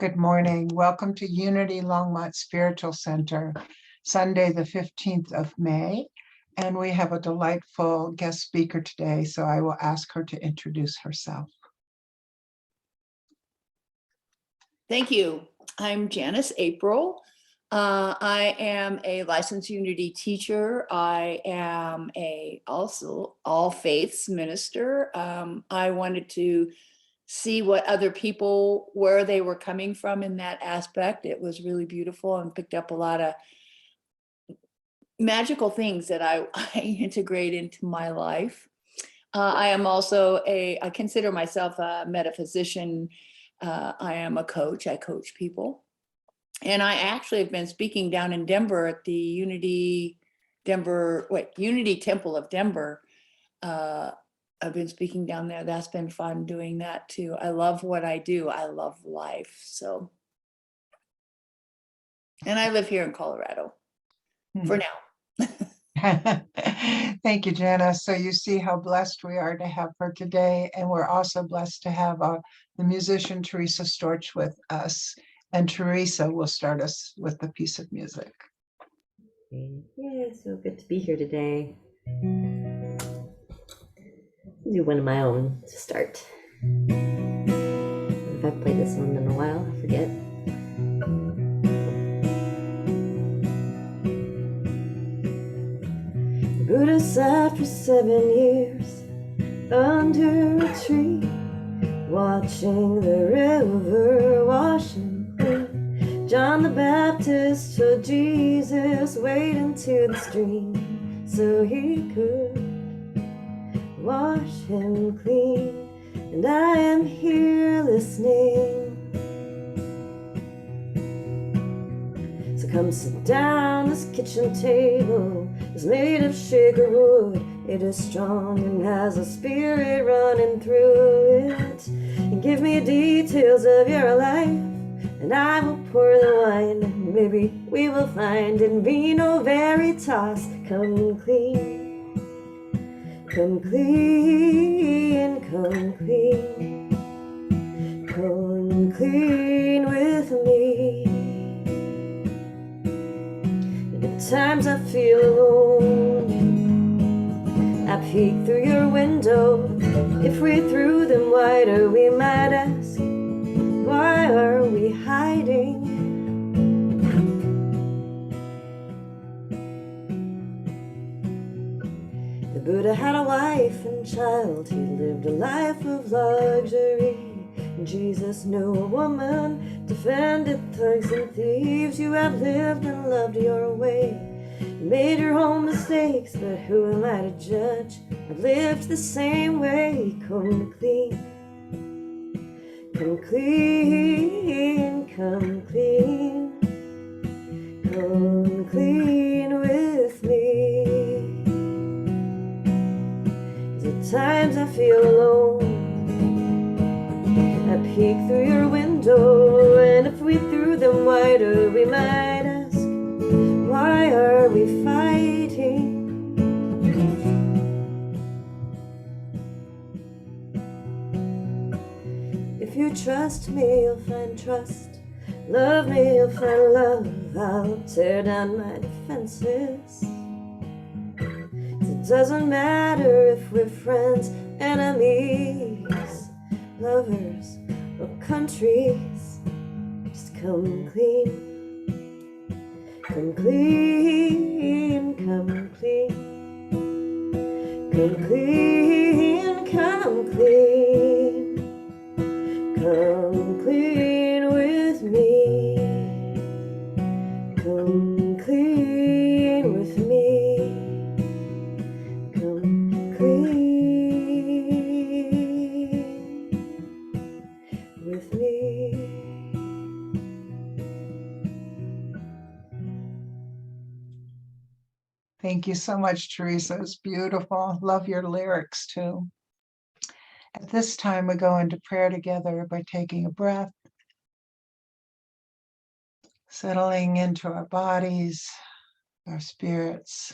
Good morning. Welcome to Unity Longmont Spiritual Center, Sunday, the 15th of May. And we have a delightful guest speaker today, so I will ask her to introduce herself. Thank you. I'm Janyce Apryl. I am a licensed Unity teacher. I am also all faiths minister. I wanted to see what other people, where they were coming from in that aspect. It was really beautiful and picked up a lot of magical things that I integrate into my life. I am also I consider myself a metaphysician. I am a coach. I coach people. And I actually have been speaking down in Denver at the Unity Temple of Denver. I've been speaking down there. That's been fun doing that too. I love what I do. I love life. So, and I live here in Colorado for now. Thank you, Janice. So you see how blessed we are to have her today. And we're also blessed to have the musician Teresa Storch with us. And Teresa will start us with a piece of music. Yeah, so good to be here today. I'll do one of my own to start. If I've played this one in a while, I forget. The Buddha sat for 7 years under a tree, watching the river washing free. John the Baptist told Jesus, wade into the stream so he could wash him clean. And I am here listening. So come sit down. This kitchen table is made of sugar wood. It is strong and has a spirit running through it. And give me details of your life, and I will pour the wine. Maybe we will find in vino veritas. Come clean, come clean, come clean, come clean with me. And at times I feel alone. I peek through your window. If we threw them wider, we might ask, why are we hiding? The Buddha had a wife and child. He lived a life of luxury. And Jesus knew a woman, defended thugs and thieves. You have lived and loved your way. You made your own mistakes, but who am I to judge? I've lived the same way. Come clean, come clean, come clean, come clean with me. At times I feel alone. I peek through your window, and if we threw them wider, we might ask, why are we fighting? If you trust me, you'll find trust. Love me, you'll find love. I'll tear down my defenses. It doesn't matter if we're friends, enemies, lovers, or countries. Just come clean, come clean, come clean, come clean, come clean, come clean with me, come clean with me, come clean with me. Thank you so much, Teresa. It's beautiful. Love your lyrics too. At this time, we go into prayer together by taking a breath, settling into our bodies, our spirits.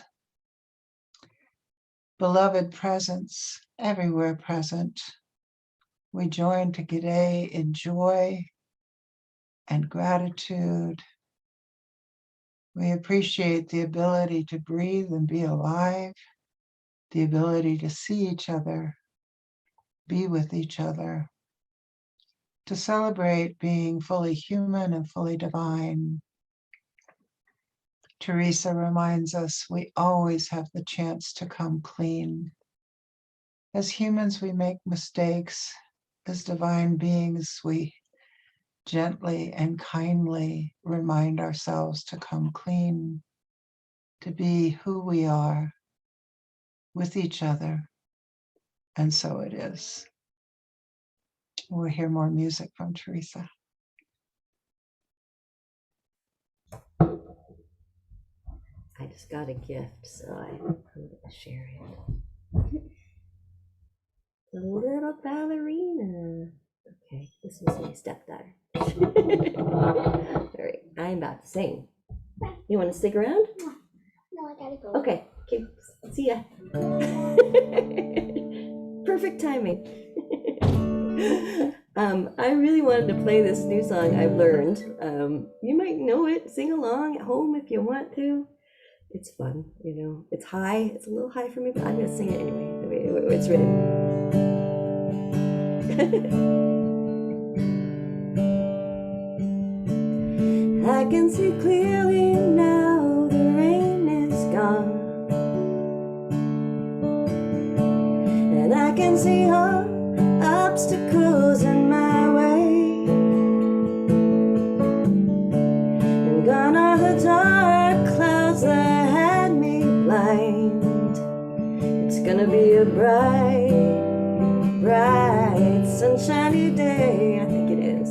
Beloved presence, everywhere present, we join today in joy and gratitude. We appreciate the ability to breathe and be alive, the ability to see each other, be with each other, to celebrate being fully human and fully divine. Teresa reminds us we always have the chance to come clean. As humans, we make mistakes. As divine beings, we gently and kindly remind ourselves to come clean, to be who we are with each other. And so it is. We'll hear more music from Teresa. I just got a gift, so I'm going to share it. The little ballerina. Okay, this is my stepdaughter. All right, I'm about to sing. You want to stick around? No, I gotta go. Okay, see ya. Perfect timing. I really wanted to play this new song I've learned. You might know it. Sing along at home if you want to. It's fun, you know. It's high. It's a little high for me, but I'm going to sing it anyway. The way it's written. I can see clearly now the rain is gone, and I can see all obstacles in my way, and gone are the dark clouds that had me blind. It's gonna be a bright, bright, sunshiny day. I think it is.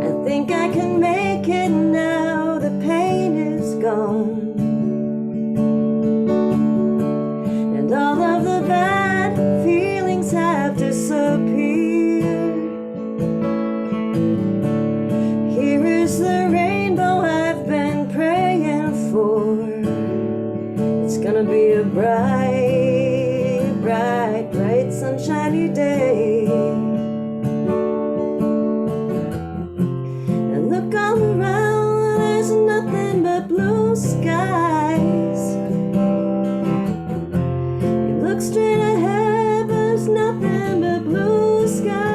I think I can make it now. The pain is gone, and all of the bad feelings have disappeared. Here is the rainbow I've been praying for. It's gonna be a bright, bright, bright, sunshiny day. And look all around, there's nothing but blue skies. You look straight ahead, there's nothing but blue skies.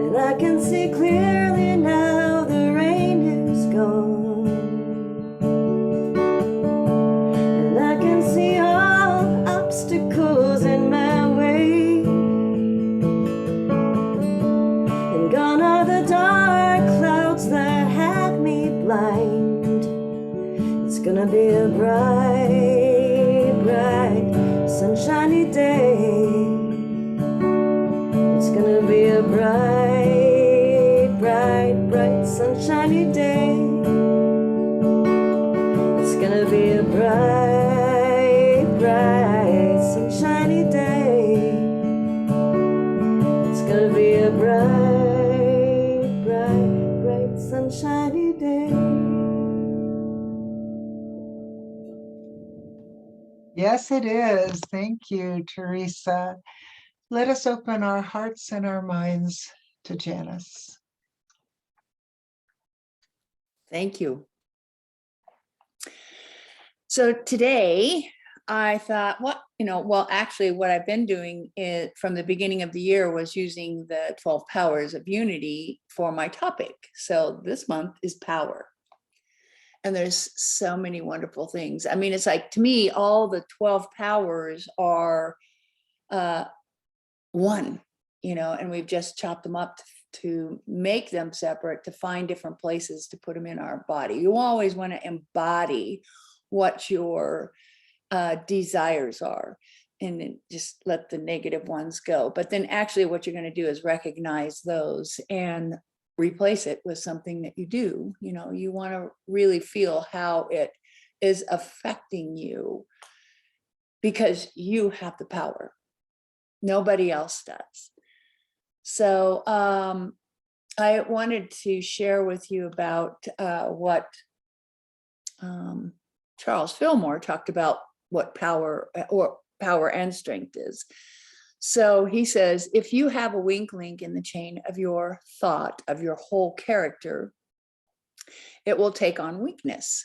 And I can see clearly now the rain is gone, and I can see all obstacles in my way, and gone are the dark clouds that had me blind. It's gonna be a bright, bright, sunshiny day. It's gonna be a bright, bright, bright, sunshiny day. It's gonna be a bright, bright, sunshiny day. It's gonna be a bright, bright, bright, sunshiny day. Yes, it is. Thank you, Teresa. Let us open our hearts and our minds to Janyce. Thank you. So today I thought, well, actually what I've been doing from the beginning of the year was using the 12 powers of unity for my topic. So this month is power. And there's so many wonderful things. I mean, it's like, to me, all the 12 powers are one, and we've just chopped them up to make them separate, to find different places to put them in our body. You always want to embody what your desires are, and then just let the negative ones go. But then actually what you're going to do is recognize those and replace it with something that you do. You want to really feel how it is affecting you, because you have the power. Nobody else does. So I wanted to share with you about what Charles Fillmore talked about, what power and strength is. So he says, if you have a weak link in the chain of your thought, of your whole character, it will take on weakness.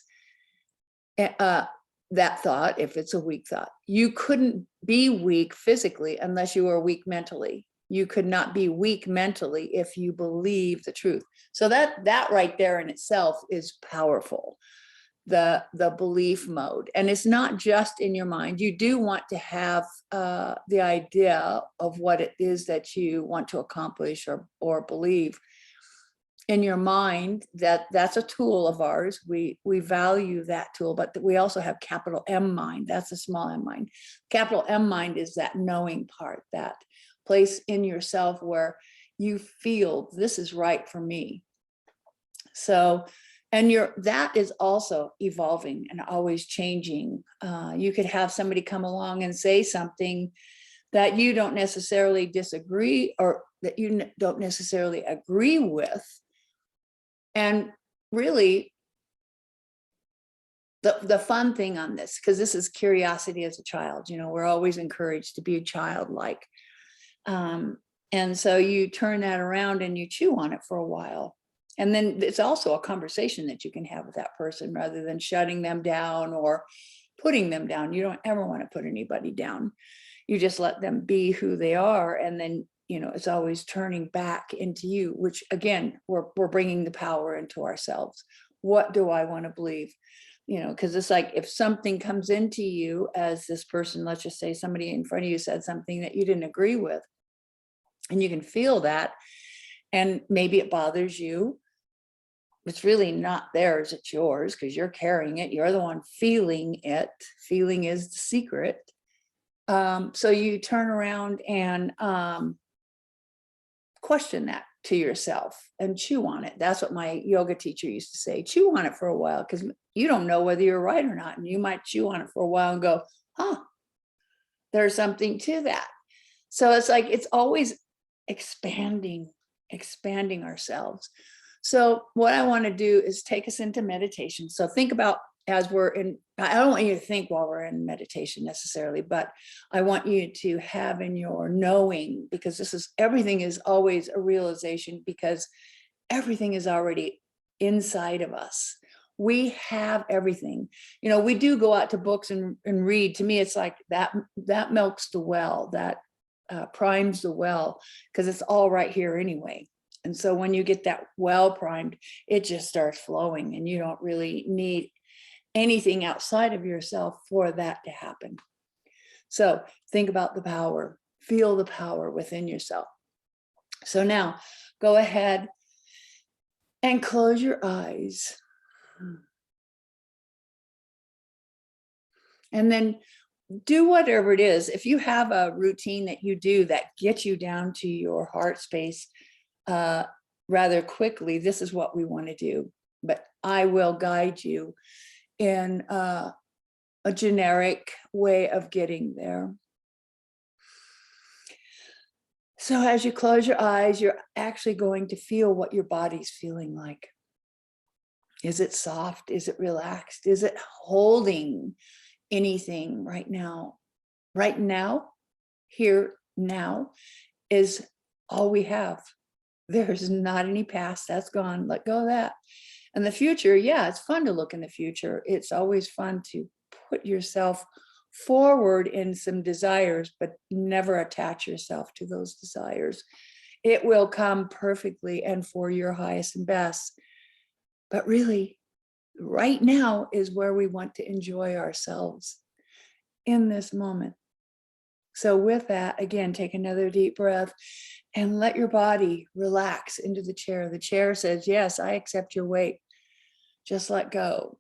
That thought, if it's a weak thought, you couldn't be weak physically unless you were weak mentally. You could not be weak mentally if you believe the truth. So that right there in itself is powerful. The belief mode. And it's not just in your mind. You do want to have the idea of what it is that you want to accomplish or believe in your mind. That's a tool of ours. We value that tool, but we also have capital M mind. That's a small m mind. Capital M mind is that knowing part, that place in yourself where you feel this is right for me. So, and that is also evolving and always changing. You could have somebody come along and say something that you don't necessarily disagree, or that you don't necessarily agree with. And really, the fun thing on this, because this is curiosity as a child, we're always encouraged to be childlike. And so you turn that around and you chew on it for a while. And then it's also a conversation that you can have with that person rather than shutting them down or putting them down. You don't ever want to put anybody down. You just let them be who they are. And then, it's always turning back into you, which again, we're bringing the power into ourselves. What do I want to believe? Because it's like if something comes into you as this person, let's just say somebody in front of you said something that you didn't agree with, and you can feel that, and maybe it bothers you. It's really not theirs, it's yours, because you're carrying it. You're the one feeling it. Feeling is the secret. So you turn around and question that to yourself and chew on it. That's what my yoga teacher used to say. Chew on it for a while, because you don't know whether you're right or not. And you might chew on it for a while and go, there's something to that. So it's like, it's always expanding ourselves. So what I want to do is take us into meditation. So think about, as we're in, I don't want you to think while we're in meditation necessarily, but I want you to have in your knowing, because everything is always a realization, because everything is already inside of us. We have everything. We do go out to books and read. To me, it's like that milks the well, that primes the well, because it's all right here anyway. And so when you get that well primed, it just starts flowing, and you don't really need anything outside of yourself for that to happen. So think about the power, feel the power within yourself. So now go ahead and close your eyes. And then do whatever it is. If you have a routine that you do that gets you down to your heart space rather quickly, this is what we want to do. But I will guide you in a generic way of getting there. So as you close your eyes, you're actually going to feel what your body's feeling like. Is it soft? Is it relaxed? Is it holding anything right now? Right now, here, now is all we have. There's not any past. That's gone. Let go of that. And the future, yeah, it's fun to look in the future. It's always fun to put yourself forward in some desires, but never attach yourself to those desires. It will come perfectly and for your highest and best. But really, right now is where we want to enjoy ourselves in this moment. So with that, again, take another deep breath and let your body relax into the chair. The chair says, yes, I accept your weight. Just let go.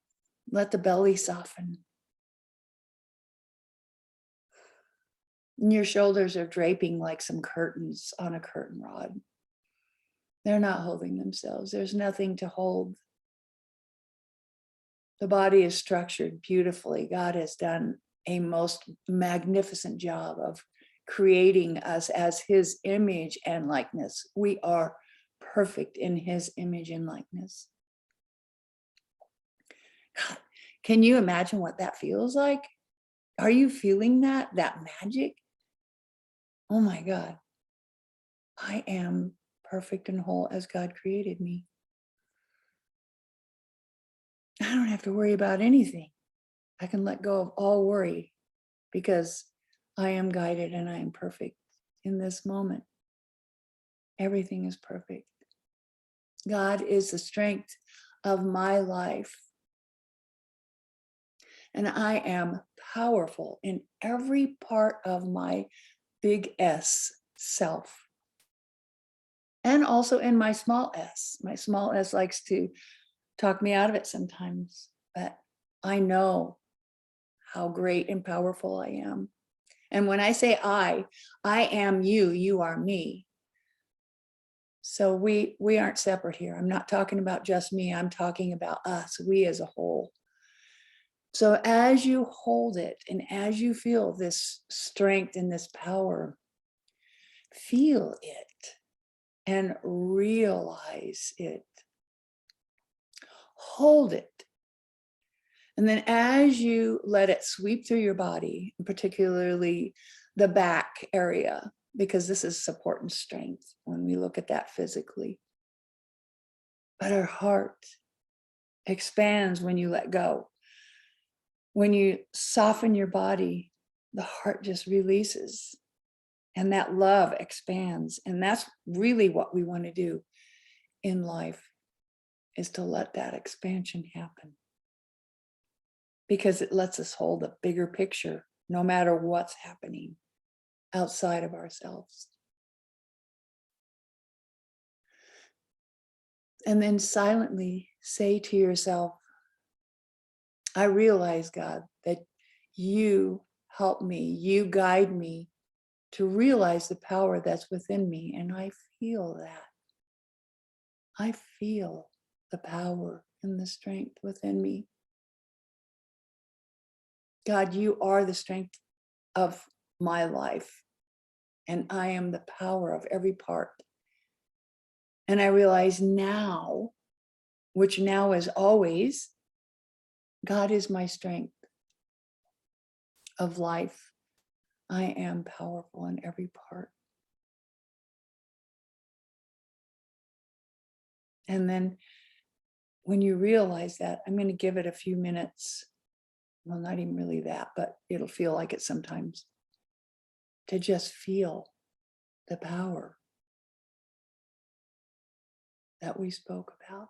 Let the belly soften. And your shoulders are draping like some curtains on a curtain rod. They're not holding themselves. There's nothing to hold. The body is structured beautifully. God has done a most magnificent job of creating us as his image and likeness. We are perfect in his image and likeness. God, can you imagine what that feels like? Are you feeling that magic? Oh my God. I am perfect and whole as God created me. I don't have to worry about anything. I can let go of all worry because I am guided and I am perfect in this moment. Everything is perfect. God is the strength of my life. And I am powerful in every part of my big S self. And also in my small s. My small s likes to talk me out of it sometimes, but I know how great and powerful I am. And when I say I am you, you are me. So we aren't separate here. I'm not talking about just me. I'm talking about us, we as a whole. So as you hold it and as you feel this strength and this power, feel it and realize it. Hold it. And then as you let it sweep through your body, particularly the back area, because this is support and strength when we look at that physically. But our heart expands when you let go. When you soften your body, the heart just releases and that love expands. And that's really what we want to do in life, is to let that expansion happen. Because it lets us hold a bigger picture, no matter what's happening outside of ourselves. And then silently say to yourself, I realize, God, that you help me, you guide me to realize the power that's within me. And I feel that. I feel the power and the strength within me. God, you are the strength of my life, and I am the power of every part. And I realize now, which now is always, God is my strength of life. I am powerful in every part. And then when you realize that, I'm going to give it a few minutes. Well, not even really that, but it'll feel like it sometimes, to just feel the power that we spoke about.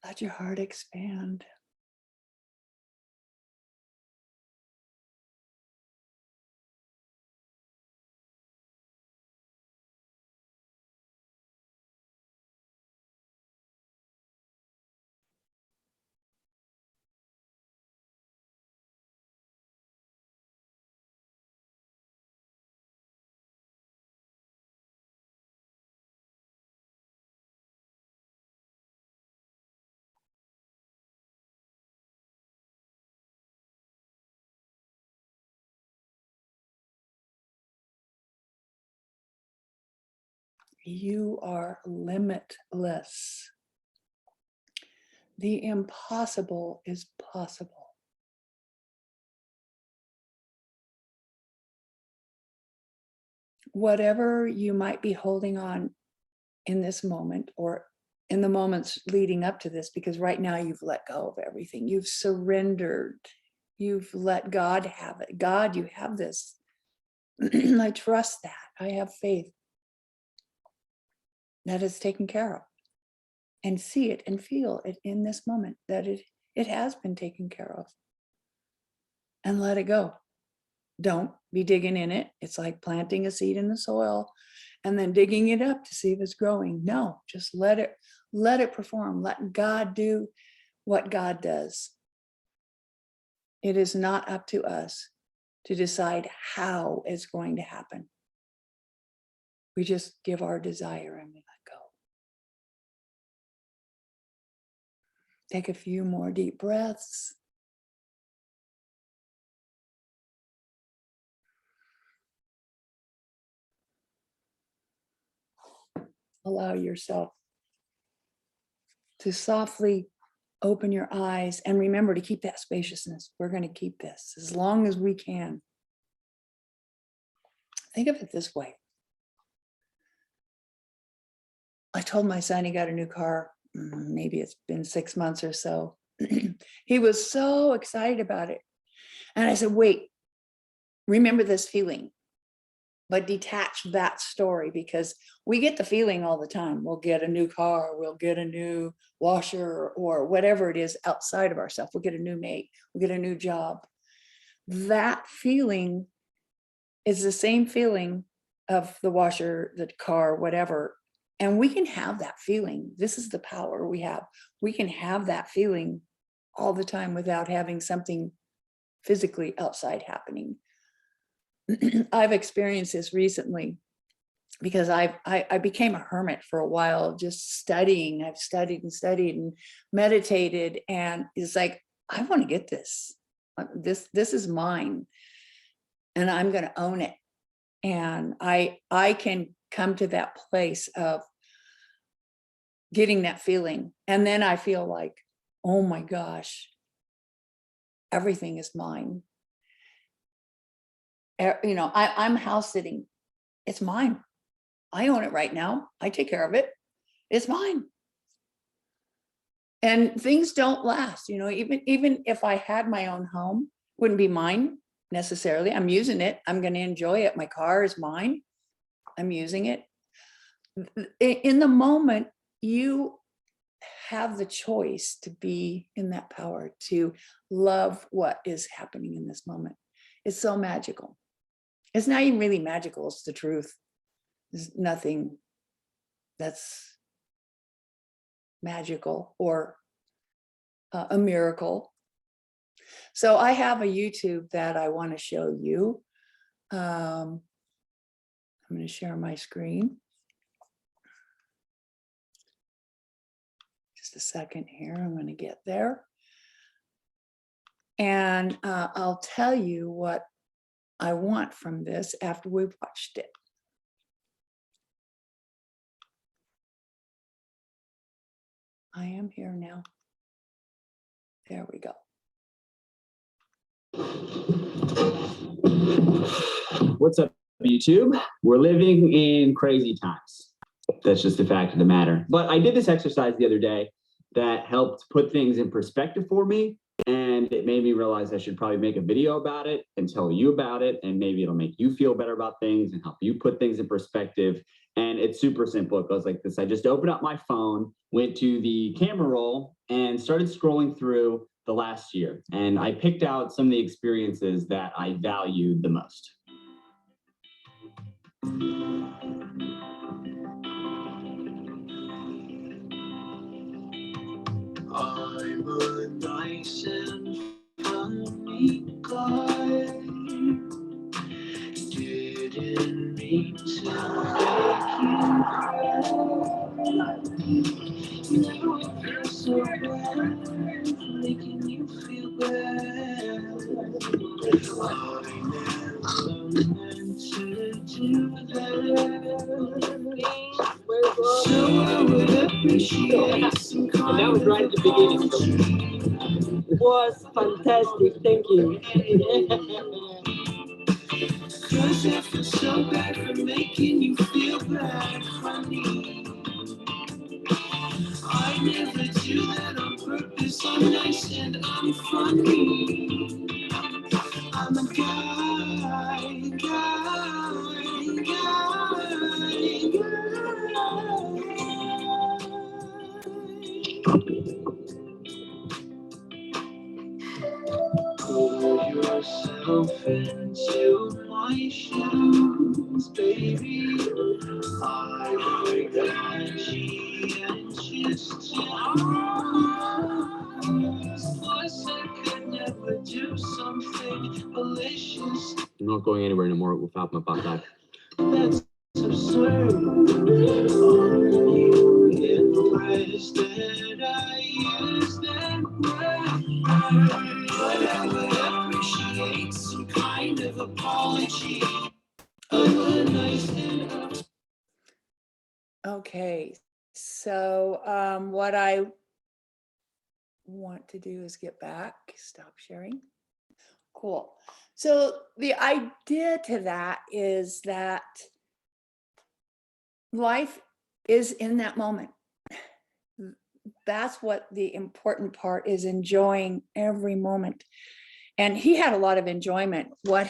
Let your heart expand. You are limitless. The impossible is possible. Whatever you might be holding on in this moment, or in the moments leading up to this, because right now you've let go of everything. You've surrendered. You've let God have it. God, you have this. I trust that. I have faith that it's taken care of. And see it and feel it in this moment, that it has been taken care of. And let it go. Don't be digging in it. It's like planting a seed in the soil and then digging it up to see if it's growing. No, just let it perform. Let God do what God does. It is not up to us to decide how it's going to happen. We just give our desire and we let go. Take a few more deep breaths. allow yourself to softly open your eyes and remember to keep that spaciousness. We're going to keep this as long as we can. Think of it this way. I told my son he got a new car. Maybe it's been 6 months or so. He was so excited about it. And I said, wait, remember this feeling, but detach that story, because we get the feeling all the time. We'll get a new car, we'll get a new washer, or whatever it is outside of ourselves. We'll get a new mate, we'll get a new job. That feeling is the same feeling of the washer, the car, whatever. And we can have that feeling. This is the power we have. We can have that feeling all the time without having something physically outside happening. I've experienced this recently because I became a hermit for a while, just studying. I've studied and studied and meditated, and it's like, I want to get this. This is mine, and I'm going to own it. And I can come to that place of getting that feeling, and then I feel like, oh my gosh, everything is mine. You know, I'm house sitting. It's mine. I own it right now. I take care of it. It's mine. And things don't last, you know, even if I had my own home, wouldn't be mine necessarily. I'm using it. I'm going to enjoy it. My car is mine. I'm using it. In the moment, you have the choice to be in that power, to love what is happening in this moment. It's so magical. It's not even really magical. It's the truth. There's nothing that's magical or a miracle. So I have a YouTube that I want to show you. I'm going to share my screen. Just a second here. I'm going to get there. And I'll tell you what I want from this after we've watched it. I am here now. There we go. What's up, YouTube? We're living in crazy times. That's just the fact of the matter. But I did this exercise the other day that helped put things in perspective for me. And it made me realize I should probably make a video about it and tell you about it. And maybe it'll make you feel better about things and help you put things in perspective. And it's super simple. It goes like this. I just opened up my phone, went to the camera roll, and started scrolling through the last year. And I picked out some of the experiences that I valued the most. I'm a nice and funny guy. Didn't mean to make you cry. Now I feel so bad, making you feel bad. I never meant to do that. So I would appreciate some kind. And that was right at the beginning. It was fantastic. Thank you. Cause I feel so bad for making you feel bad, honey. I never do that on purpose. I'm nice and I'm funny. I'm a Pull yourself into my shoes, baby. I got G and just plus I could never do something malicious. I'm not going anywhere anymore without my backpack. That's absurd. Are you impressed that I use that word? But I would appreciate some kind of apology. I'm a nice and Okay, so what I want to do is get back, stop sharing. Cool. So the idea to that is that life is in that moment. That's what the important part is, enjoying every moment. And he had a lot of enjoyment. What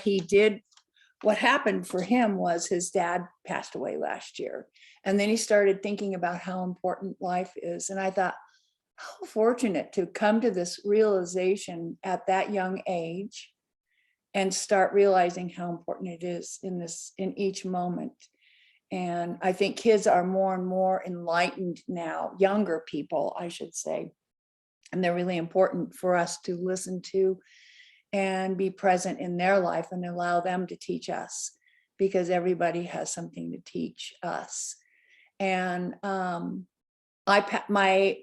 happened for him was his dad passed away last year. And then he started thinking about how important life is. And I thought, how fortunate to come to this realization at that young age and start realizing how important it is in each moment. And I think kids are more and more enlightened now, younger people, I should say. And they're really important for us to listen to and be present in their life and allow them to teach us, because everybody has something to teach us. And my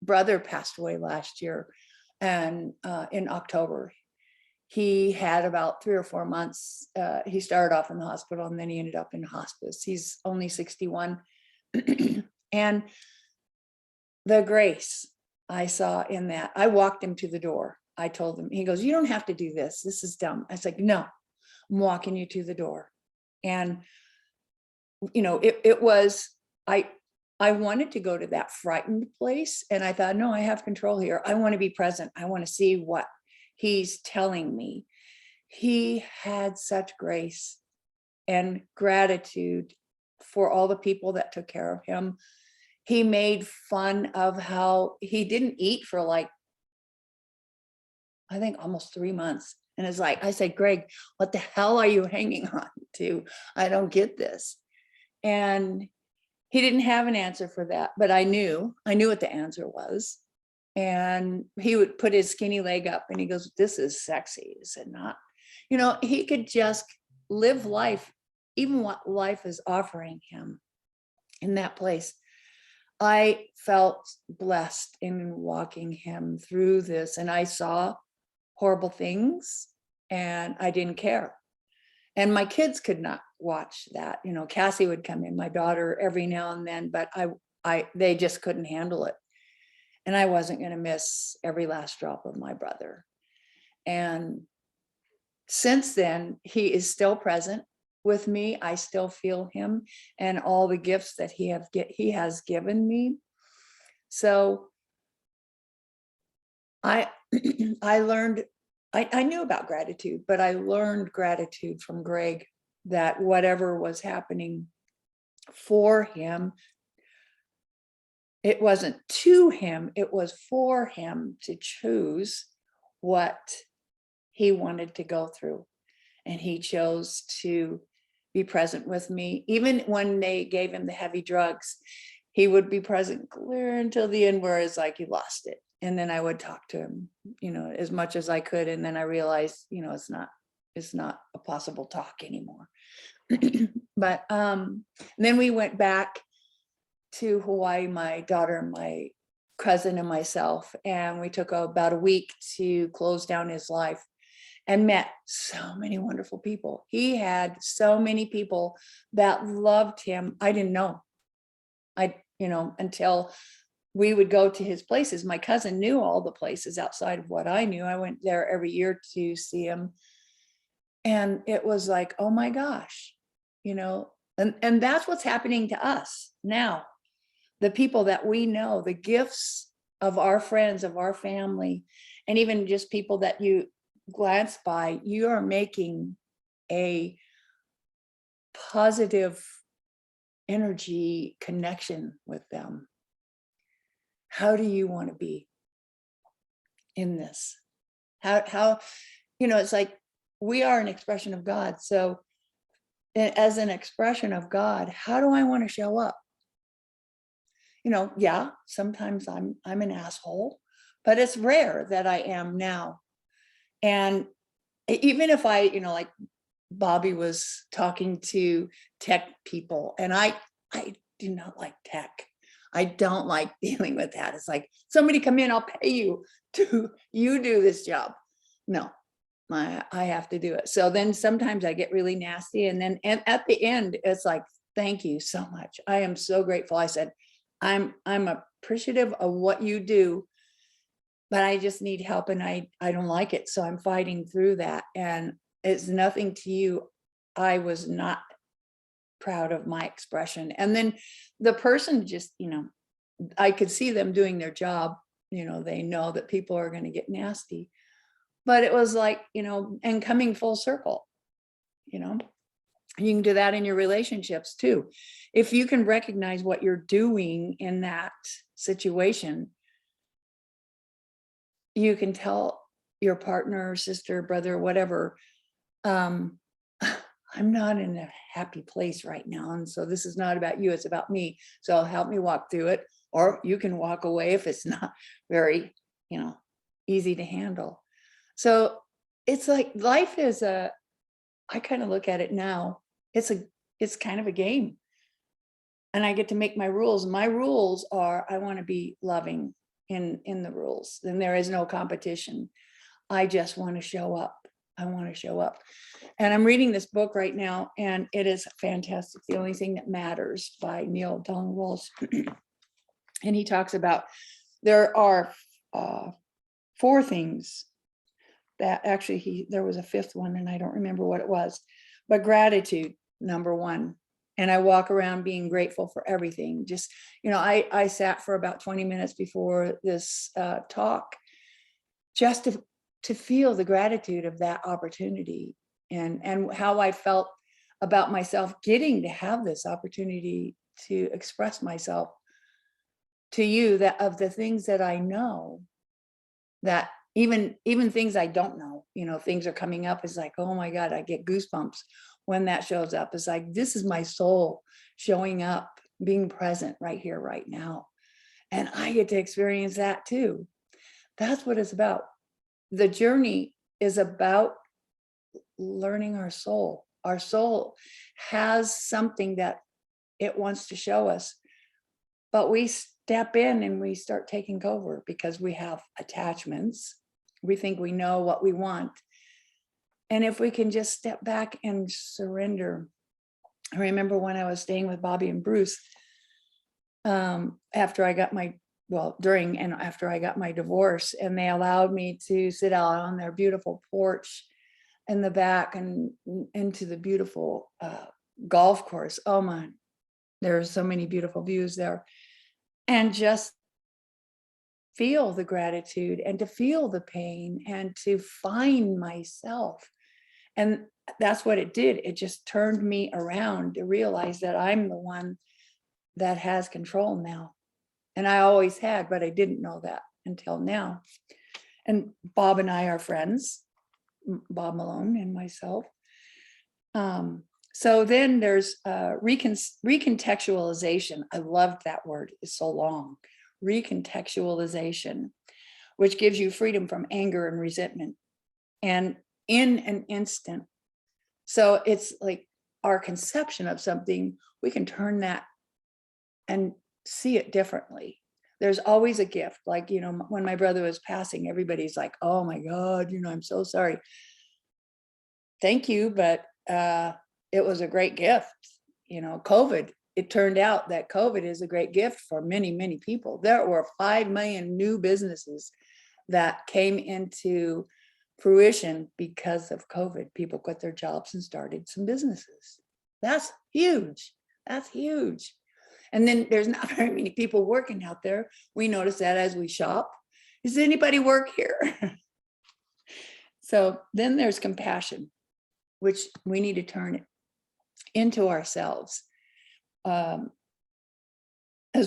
brother passed away last year, and in October. He had about 3 or 4 months. He started off in the hospital and then he ended up in hospice. He's only 61. And the grace I saw in that, I walked him to the door. I told him, he goes, "You don't have to do this. This is dumb." I was like, "No, I'm walking you to the door." And, it was, I wanted to go to that frightened place. And I thought, no, I have control here. I want to be present. I want to see what he's telling me. He had such grace and gratitude for all the people that took care of him. He made fun of how he didn't eat for I think almost 3 months. And it's like, I said, "Greg, what the hell are you hanging on to? I don't get this." And he didn't have an answer for that, but I knew what the answer was. And he would put his skinny leg up and he goes, "This is sexy, is it not?" He could just live life, even what life is offering him in that place. I felt blessed in walking him through this, and I saw horrible things and I didn't care. And my kids could not watch that. Cassie would come in, my daughter, every now and then, but they just couldn't handle it. And I wasn't going to miss every last drop of my brother. And since then, he is still present with me. I still feel him and all the gifts that he has given me. So I learned, I knew about gratitude, but I learned gratitude from Greg, that whatever was happening for him, it wasn't to him, it was for him to choose what he wanted to go through. And he chose to be present with me. Even when they gave him the heavy drugs, he would be present clear until the end, where it's like he lost it. And then I would talk to him, as much as I could. And then I realized, it's not a possible talk anymore. But then we went back to Hawaii, my daughter and my cousin and myself, and we took about a week to close down his life and met so many wonderful people. He had so many people that loved him. I didn't know. Until we would go to his places. My cousin knew all the places outside of what I knew. I went there every year to see him. And it was like, oh my gosh, and that's what's happening to us now. The people that we know, the gifts of our friends, of our family, and even just people that you glance by, you are making a positive energy connection with them. How do you want to be in this? How it's like, we are an expression of God. So as an expression of God, how do I want to show up? Yeah, sometimes I'm an asshole, but it's rare that I am now. And even if I, like Bobby was talking to tech people, and I do not like tech. I don't like dealing with that. It's like, somebody come in, I'll pay you to do this job. No, I have to do it. So then sometimes I get really nasty. And then at the end, it's like, thank you so much. I am so grateful. I said, I'm appreciative of what you do, but I just need help and I don't like it. So I'm fighting through that. And it's nothing to you. I was not proud of my expression. And then the person just, I could see them doing their job. They know that people are going to get nasty, but it was like, and coming full circle, you can do that in your relationships too. If you can recognize what you're doing in that situation, you can tell your partner, sister, brother, whatever, I'm not in a happy place right now. And so this is not about you, it's about me. So help me walk through it. Or you can walk away if it's not very, easy to handle. So it's like life is I kind of look at it now. It's kind of a game. And I get to make my rules. My rules are, I want to be loving in the rules. Then there is no competition. I just want to show up. I want to show up. And I'm reading this book right now, and it is fantastic. The Only Thing That Matters by Neil Donald Walsh. And he talks about there are 4 things that actually there was a 5th one, and I don't remember what it was, but gratitude, number 1. And I walk around being grateful for everything. Just, I sat for about 20 minutes before this talk just to feel the gratitude of that opportunity and how I felt about myself getting to have this opportunity to express myself to you, that of the things that I know, that even things I don't know, things are coming up. It's like, oh my God, I get goosebumps when that shows up. It's like, this is my soul showing up, being present right here, right now. And I get to experience that too. That's what it's about. The journey is about learning our soul. Our soul has something that it wants to show us, but we step in and we start taking over because we have attachments. We think we know what we want. And if we can just step back and surrender. I remember when I was staying with Bobby and Bruce, after I got during and after I got my divorce, and they allowed me to sit out on their beautiful porch in the back and into the beautiful golf course. Oh my, there are so many beautiful views there. And just feel the gratitude and to feel the pain and to find myself. And that's what it did. It just turned me around to realize that I'm the one that has control now. And I always had, but I didn't know that until now. And Bob and I are friends, Bob Malone and myself. So then there's recontextualization. I loved that word. It's so long. Recontextualization, which gives you freedom from anger and resentment, and in an instant. So it's like our conception of something, we can turn that and see it differently. There's always a gift. Like, when my brother was passing, everybody's like, oh my God, I'm so sorry. Thank you, but it was a great gift. COVID, it turned out that COVID is a great gift for many, many people. There were 5 million new businesses that came into fruition because of COVID. People quit their jobs and started some businesses. That's huge. That's huge. And then there's not very many people working out there. We notice that as we shop. Does anybody work here? So then there's compassion, which we need to turn it into ourselves, as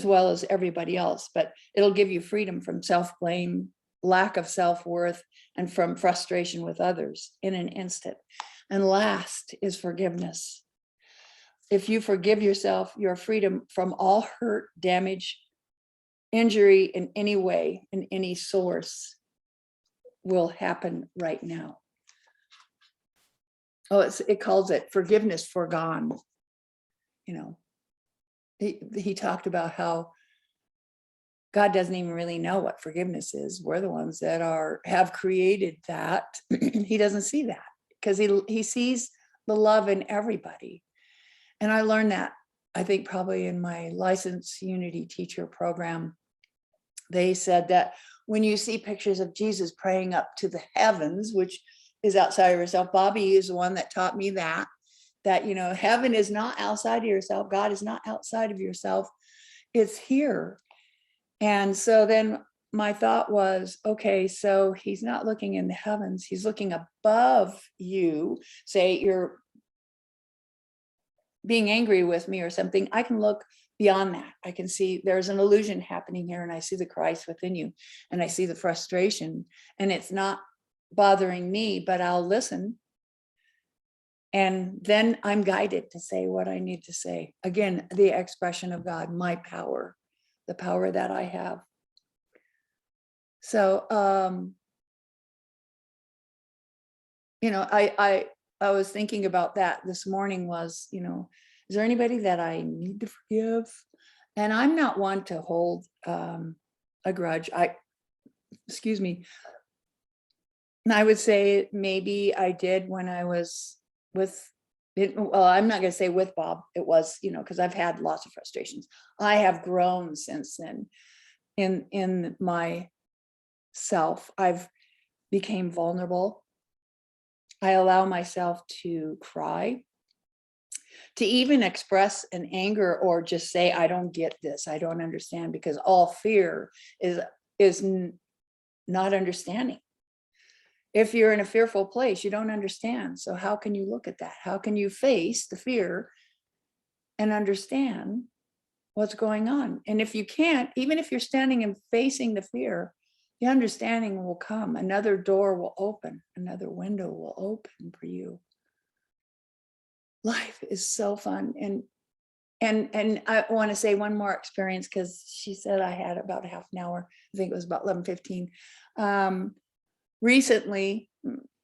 well as everybody else. But it'll give you freedom from self-blame, lack of self-worth, and from frustration with others in an instant. And last is forgiveness. If you forgive yourself, your freedom from all hurt, damage, injury in any way, in any source, will happen right now. Oh, it calls it forgiveness forgone. He talked about how God doesn't even really know what forgiveness is. We're the ones that have created that. He doesn't see that because he sees the love in everybody. And I learned that I think probably in my licensed Unity teacher program, they said that when you see pictures of Jesus praying up to the heavens, which is outside of yourself, Bobby is the one that taught me that, you know, heaven is not outside of yourself. God is not outside of yourself. It's here. And so then my thought was, okay, so he's not looking in the heavens. He's looking above you. Say you're being angry with me or something. I can look beyond that. I can see there's an illusion happening here, and I see the Christ within you, and I see the frustration, and it's not bothering me, but I'll listen. And then I'm guided to say what I need to say. Again, the expression of God, my power, the power that I have. So, you know, I was thinking about that this morning was, you know, is there anybody that I need to forgive? And I'm not one to hold a grudge. Excuse me. And I would say maybe I did when I was with, well, I'm not going to say with Bob. It was, you know, because I've had lots of frustrations. I have grown since then in my self. I've became vulnerable. I allow myself to cry, to even express an anger or just say, I don't get this, I don't understand, because all fear is not understanding. If you're in a fearful place, you don't understand. So how can you look at that? How can you face the fear and understand what's going on? And if you can't, even if you're standing and facing the fear, the understanding will come. Another door will open, another window will open for you. Life is so fun. And I want to say one more experience, because she said I had about a half an hour. I think it was about 11:15. Recently,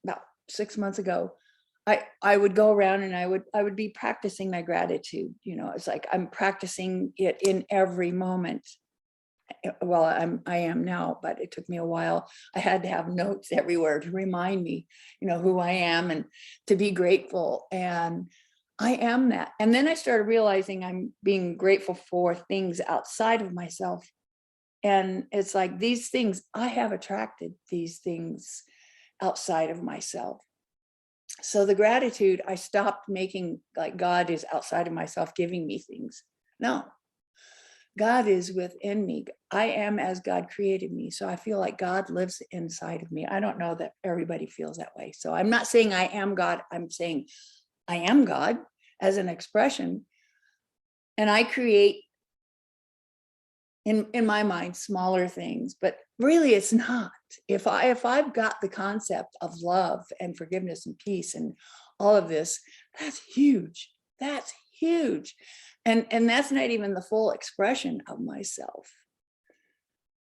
about 6 months ago, I would go around and I would be practicing my gratitude. You know, it's like I'm practicing it in every moment. Well, I am now, but it took me a while. I had to have notes everywhere to remind me, you know, who I am and to be grateful. And I am that. And then I started realizing I'm being grateful for things outside of myself. And it's like these things, I have attracted these things outside of myself. So the gratitude, I stopped making like God is outside of myself giving me things. No, God is within me. I am as God created me. So I feel like God lives inside of me. I don't know that everybody feels that way. So I'm not saying I am God. I'm saying I am God as an expression. And I create in my mind smaller things, but really it's not. If I've got the concept of love and forgiveness and peace and all of this, that's huge. That's huge. And that's not even the full expression of myself.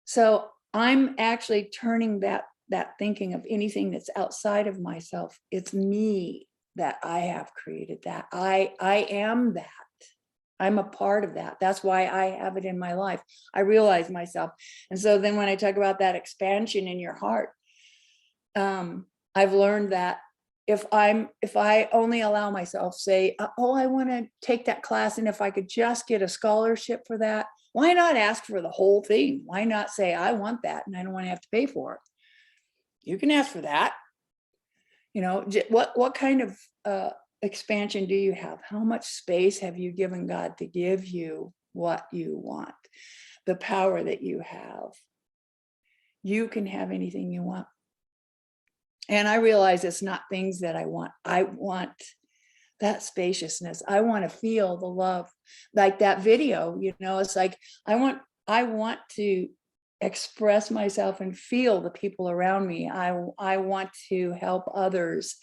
So I'm actually turning that thinking of anything that's outside of myself. It's me that I have created that. I am that. I'm a part of that. That's why I have it in my life. I realize myself. And so then when I talk about that expansion in your heart, I've learned that if I only allow myself say, oh, I want to take that class, and if I could just get a scholarship for that, why not ask for the whole thing? Why not say, I want that and I don't want to have to pay for it? You can ask for that. You know, what kind of expansion do you have? How much space have you given God to give you what you want? The power that you have. You can have anything you want. And I realize it's not things that I want. I want that spaciousness. I want to feel the love. Like that video, you know, it's like I want to express myself and feel the people around me. I want to help others.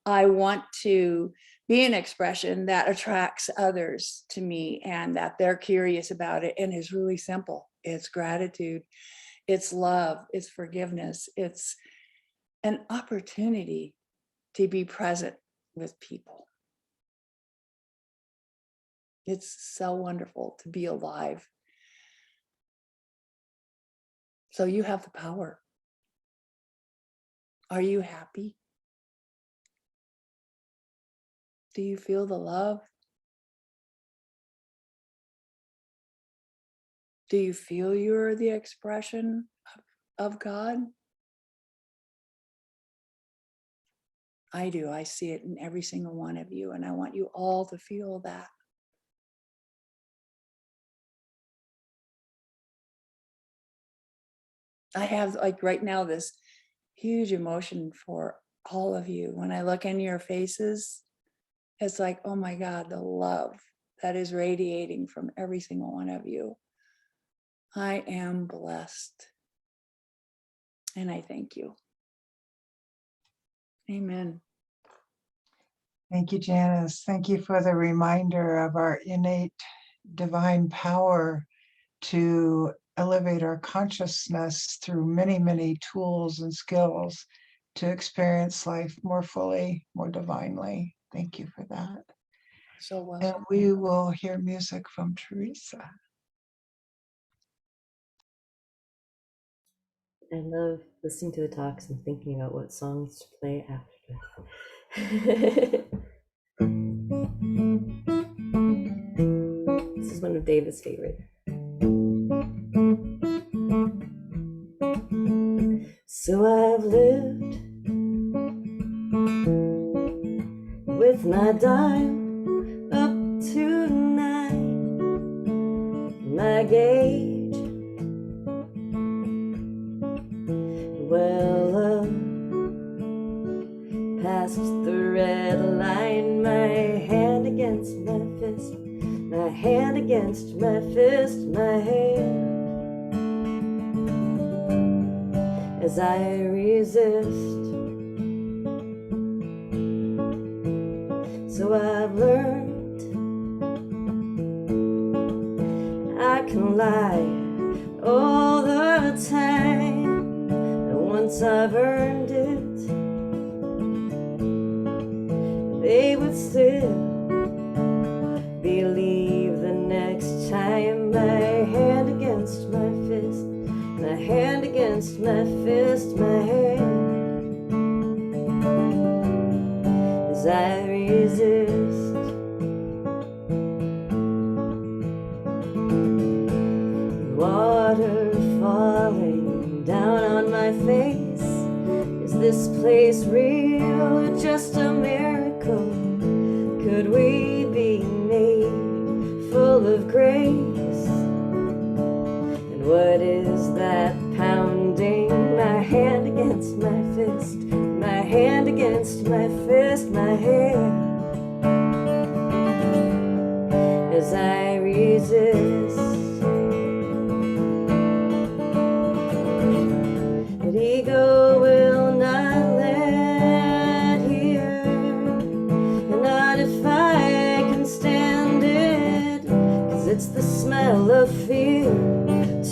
I want to be an expression that attracts others to me and that they're curious about it. And it's really simple. It's gratitude. It's love. It's forgiveness. It's an opportunity to be present with people. It's so wonderful to be alive. So you have the power. Are you happy? Do you feel the love? Do you feel you're the expression of God? I do. I see it in every single one of you, and I want you all to feel that. I have, like, right now, this huge emotion for all of you. When I look in your faces, it's like, oh my God, the love that is radiating from every single one of you. I am blessed. And I thank you. Amen. Thank you, Janyce. Thank you for the reminder of our innate divine power to elevate our consciousness through many, many tools and skills to experience life more fully, more divinely. Thank you for that. So well. And we will hear music from Teresa. I love listening to the talks and thinking about what songs to play after. This is one of David's favorite. So I've lived with my dial up to 9, my gauge well up past the red line, my hand against my fist, my hand against my fist, my hand as I resist. So I've learned I can lie all the time, and once I've earned it, they would still believe the next time. My hand against my fist, my hand against my fist, my hand as I resist. Water falling down on my face. Is this place real or just a miracle? Could we be made full of grace? And what is that pounding? My hand against my fist, my hand against my fist, my hand as I resist. But ego will not let here, and not if I can stand it, 'cause it's the smell of fear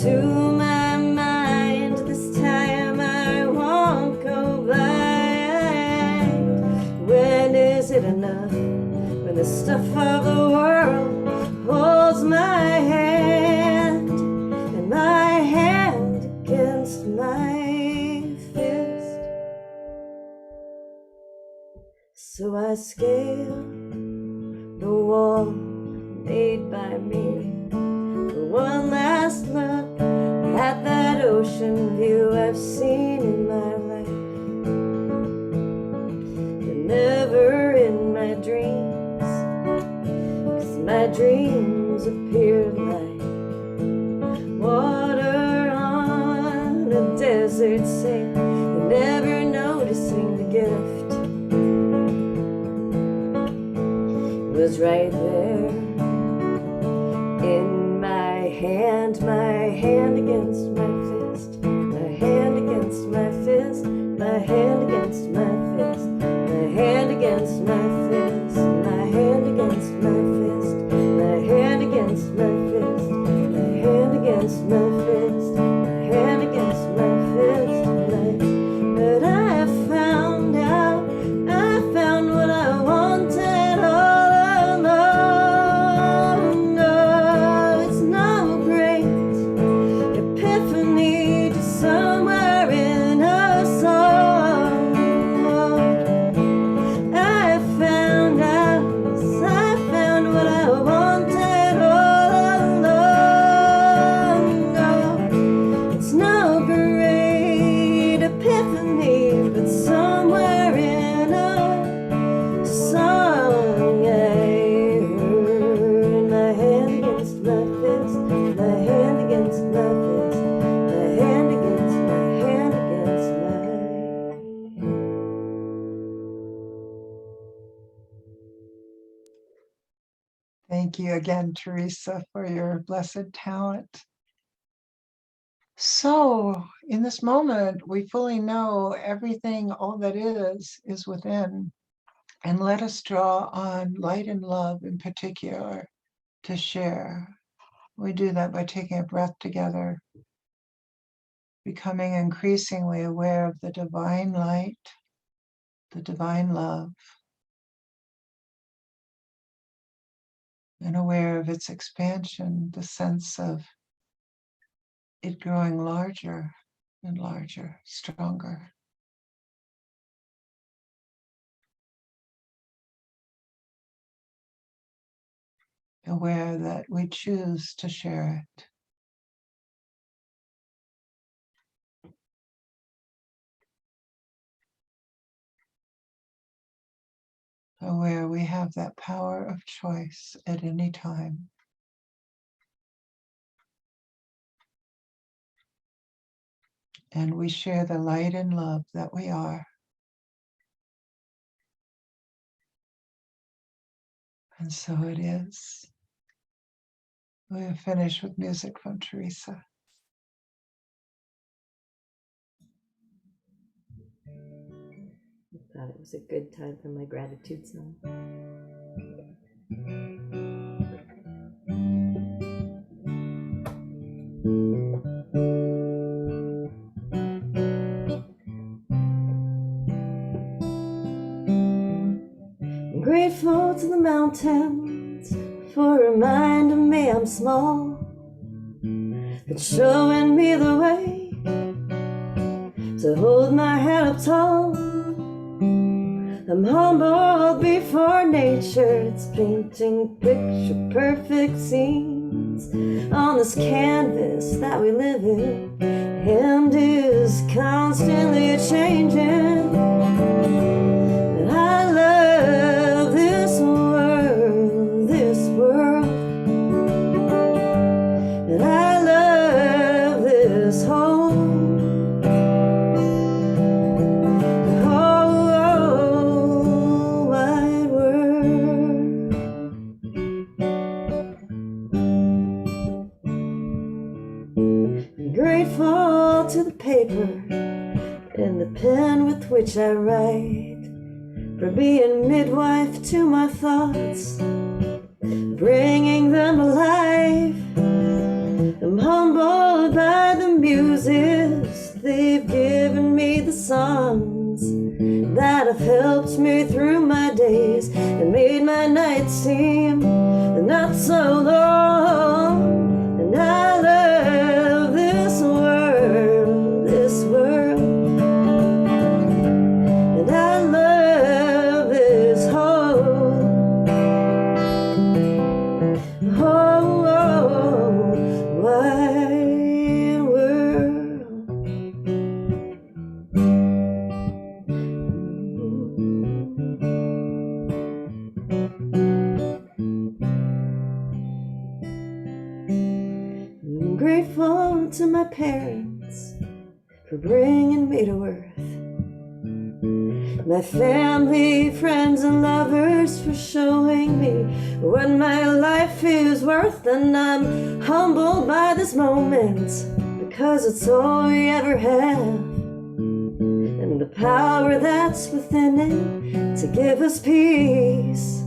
to my mind. This time I won't go blind. When is it enough? When the stuff of the world holds my hand, and my hand against my fist. So I scale the wall made by me for one last look at that ocean view I've seen in my life, but never in my dreams, 'cause my dreams appear like water on a desert sand, and never noticing the gift was right there in my hand against my fist, my hand against my fist, my hand against my fist, my hand against my fist, my hand against my fist, my hand against my fist, my hand against my fist, my hand against my fist, but I found out, I found what I wanted all along. No, it's no great epiphany, just somewhere in a song. Thank you again, Teresa, for your blessed talent. So in this moment, we fully know everything, all that is within. And let us draw on light and love in particular to share. We do that by taking a breath together, becoming increasingly aware of the divine light, the divine love, and aware of its expansion, the sense of it growing larger and larger, stronger. Aware that we choose to share it. Aware we have that power of choice at any time. And we share the light and love that we are. And so it is. We have finished with music from Teresa. I thought it was a good time for my gratitude song. I'm grateful to the mountains for reminding me I'm small, but showing me the way to hold my head up tall. I'm humbled before nature, it's painting picture perfect scenes on this canvas that we live in, and is constantly changing. And I love this world, and I love this home. Grateful to the paper and the pen with which I write, for being midwife to my thoughts, bringing them alive. I'm humbled by the muses they've given me, the songs that have helped me through my days and made my nights seem not so long. And I love this world, and I love this whole wide world. I'm grateful to my parents for bringing me to earth, my family, friends, and lovers for showing me what my life is worth. And I'm humbled by this moment because it's all we ever have, and the power that's within it to give us peace.